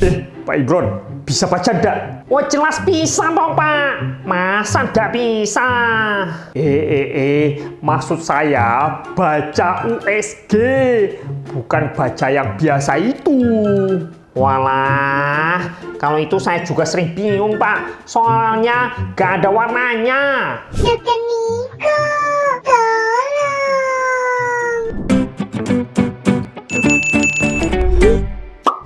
Pak Imron, bisa baca ndak? Oh jelas bisa toh Pak, masa nggak bisa? Maksud saya baca USG, bukan baca yang biasa itu. Walah, kalau itu saya juga sering bingung Pak, soalnya nggak ada warnanya. Dokter Niko, tolong.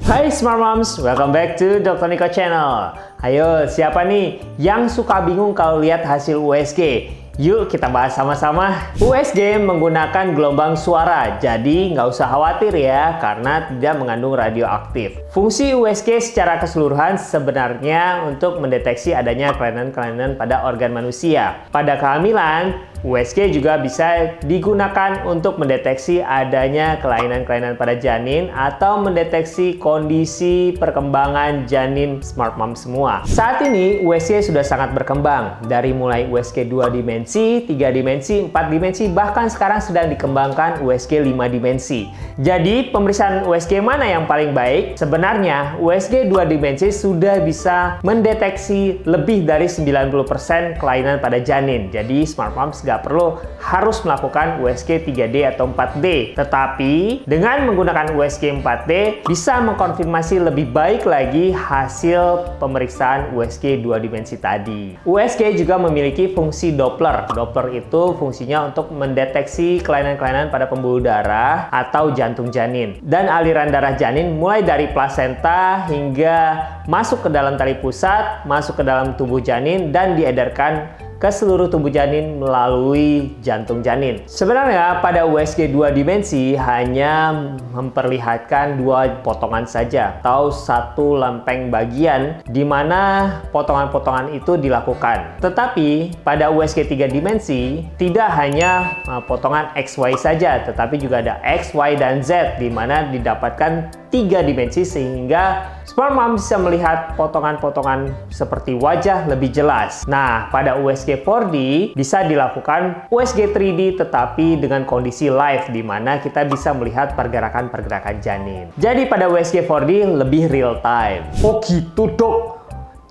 Hai Smart Moms, welcome back to Dr. Niko Channel. Ayo, siapa nih yang suka bingung kalau lihat hasil USG? Yuk kita bahas sama-sama. USG menggunakan gelombang suara, jadi nggak usah khawatir ya, karena tidak mengandung radioaktif. Fungsi USG secara keseluruhan sebenarnya untuk mendeteksi adanya kelainan-kelainan pada organ manusia. Pada kehamilan, USG juga bisa digunakan untuk mendeteksi adanya kelainan-kelainan pada janin atau mendeteksi kondisi perkembangan janin Smart Mom semua. Saat ini USG sudah sangat berkembang, dari mulai USG 2 dimensi, 3 dimensi, 4 dimensi, bahkan sekarang sedang dikembangkan USG 5 dimensi. Jadi pemeriksaan USG mana yang paling baik? Sebenarnya USG 2 dimensi sudah bisa mendeteksi lebih dari 90% kelainan pada janin. Jadi Smart Moms nggak perlu harus melakukan USG 3D atau 4D. Tetapi dengan menggunakan USG 4D bisa mengkonfirmasi lebih baik lagi hasil pemeriksaan USG 2 dimensi tadi. USG juga memiliki fungsi Doppler. Doppler itu fungsinya untuk mendeteksi kelainan-kelainan pada pembuluh darah atau jantung janin dan aliran darah janin mulai dari plasenta hingga masuk ke dalam tali pusat, masuk ke dalam tubuh janin dan diedarkan ke seluruh tubuh janin melalui jantung janin. Sebenarnya pada USG 2 dimensi hanya memperlihatkan 2 potongan saja atau 1 lempeng bagian di mana potongan-potongan itu dilakukan. Tetapi pada USG 3 dimensi tidak hanya potongan XY saja, tetapi juga ada X, Y, dan Z di mana didapatkan 3 dimensi sehingga Smart Mom bisa melihat potongan-potongan seperti wajah lebih jelas. Nah, pada USG 4D bisa dilakukan USG 3D tetapi dengan kondisi live di mana kita bisa melihat pergerakan-pergerakan janin. Jadi pada USG 4D lebih real time. Oh gitu dok.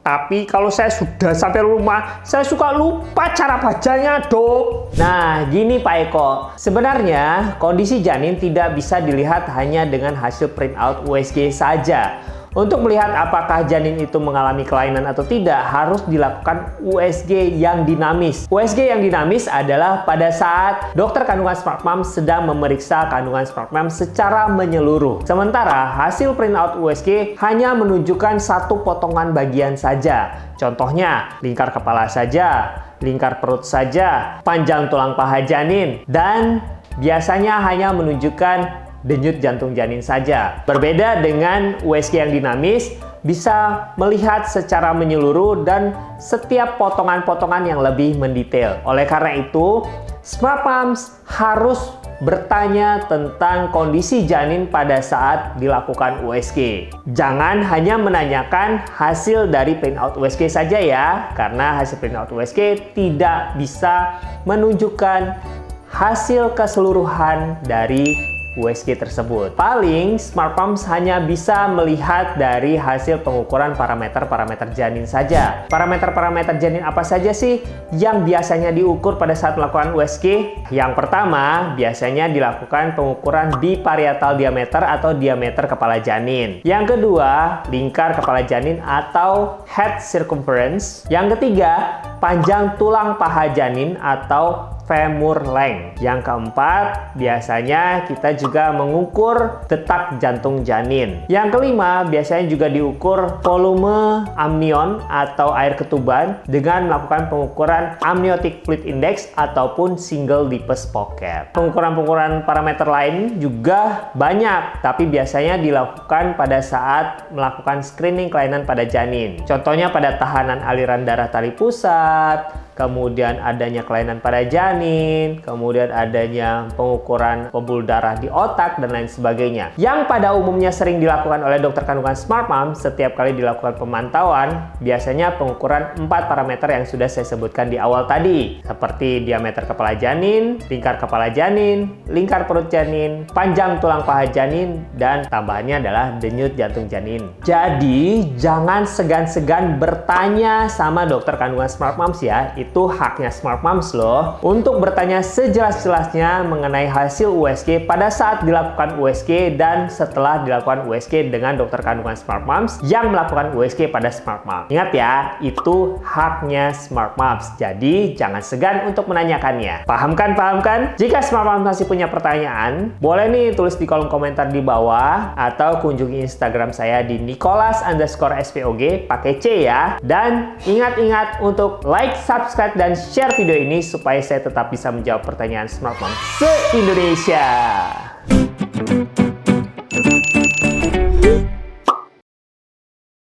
Tapi kalau saya sudah sampai rumah, saya suka lupa cara bacanya dok. Nah, gini Pak Eko. Sebenarnya kondisi janin tidak bisa dilihat hanya dengan hasil printout USG saja. Untuk melihat apakah janin itu mengalami kelainan atau tidak, harus dilakukan USG yang dinamis. USG yang dinamis adalah pada saat dokter kandungan Smart Mom sedang memeriksa kandungan Smart Mom secara menyeluruh. Sementara hasil printout USG hanya menunjukkan 1 potongan bagian saja. Contohnya, lingkar kepala saja, lingkar perut saja, panjang tulang paha janin, dan biasanya hanya menunjukkan denyut jantung janin saja. Berbeda dengan USG yang dinamis, bisa melihat secara menyeluruh dan setiap potongan-potongan yang lebih mendetail. Oleh karena itu, Smart Moms harus bertanya tentang kondisi janin pada saat dilakukan USG. Jangan hanya menanyakan hasil dari printout USG saja ya, karena hasil printout USG tidak bisa menunjukkan hasil keseluruhan dari USG tersebut. Paling Smart Moms hanya bisa melihat dari hasil pengukuran parameter-parameter janin saja. Parameter-parameter janin apa saja sih yang biasanya diukur pada saat melakukan USG? Yang pertama, biasanya dilakukan pengukuran biparietal diameter atau diameter kepala janin. Yang kedua, lingkar kepala janin atau head circumference. Yang ketiga, panjang tulang paha janin atau femur length. Yang keempat, biasanya kita juga mengukur detak jantung janin. Yang kelima, biasanya juga diukur volume amnion atau air ketuban dengan melakukan pengukuran amniotic fluid index ataupun single deepest pocket. Pengukuran-pengukuran parameter lain juga banyak, tapi biasanya dilakukan pada saat melakukan screening kelainan pada janin. Contohnya pada tahanan aliran darah tali pusat, kemudian adanya kelainan pada janin, kemudian adanya pengukuran pembuluh darah di otak, dan lain sebagainya. Yang pada umumnya sering dilakukan oleh dokter kandungan Smart Mom setiap kali dilakukan pemantauan, biasanya pengukuran 4 parameter yang sudah saya sebutkan di awal tadi, seperti diameter kepala janin, lingkar kepala janin, lingkar perut janin, panjang tulang paha janin, dan tambahannya adalah denyut jantung janin. Jadi, jangan segan-segan bertanya sama dokter kandungan Smart Moms ya. Itu haknya Smart Moms loh untuk bertanya sejelas-jelasnya mengenai hasil USG pada saat dilakukan USG dan setelah dilakukan USG dengan dokter kandungan Smart Moms yang melakukan USG pada Smart Mom. Ingat ya, itu haknya Smart Moms. Jadi jangan segan untuk menanyakannya. Paham kan? Paham kan? Jika Smart Moms masih punya pertanyaan, boleh nih tulis di kolom komentar di bawah atau kunjungi Instagram saya di Nicholas_SPOG pakai C ya. Dan ingat-ingat untuk like, subscribe, dan share video ini supaya saya tetap bisa menjawab pertanyaan Smart Mom se-Indonesia.